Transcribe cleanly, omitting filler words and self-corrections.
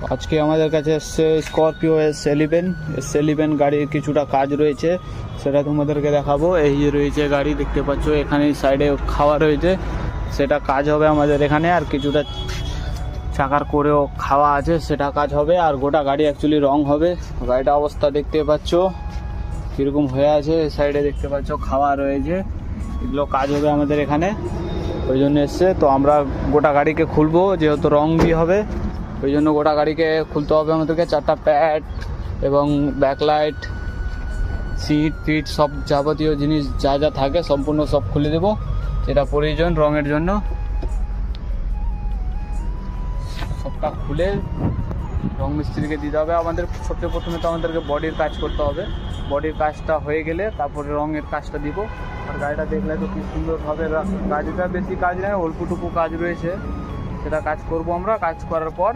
আজকে আমাদের কাছে এসছে স্করপিও S11 গাড়ির কিছুটা কাজ রয়েছে, সেটা তোমাদেরকে দেখাবো। এই যে রয়েছে গাড়ি, দেখতে পাচ্ছ এখানে সাইডে খাওয়া রয়েছে, সেটা কাজ হবে আমাদের এখানে। আর কিছুটা চাকার করেও খাওয়া আছে, সেটা কাজ হবে। আর গোটা গাড়ি অ্যাকচুয়ালি রং হবে। গাড়িটা অবস্থা দেখতে পাচ্ছ কীরকম হয়ে আছে। সাইডে দেখতে পাচ্ছ খাওয়া রয়েছে, এগুলো কাজ হবে আমাদের এখানে, ওই জন্য এসছে। তো আমরা গোটা গাড়িকে খুলবো, যেহেতু রং দিয়ে হবে, ওই জন্য গোটা গাড়িকে খুলতে হবে আমাদেরকে। 4টা প্যাড এবং ব্যাকলাইট, সিট ফিট সব যাবতীয় জিনিস যা যা থাকে সম্পূর্ণ সব খুলে দেবো, যেটা প্রয়োজন রঙের জন্য। সবটা খুলে রং মিস্ত্রিকে দিতে হবে। আমাদের সবচেয়ে প্রথমে তো আমাদেরকে বডির কাজ করতে হবে। বডির কাজটা হয়ে গেলে তারপরে রঙের কাজটা দিব। আর গাড়িটা দেখলে তো কি সুন্দরভাবে, গাড়িটা বেশি কাজ নেই, অল্পটুকু কাজ রয়েছে, সেটা কাজ করব আমরা। কাজ করার পর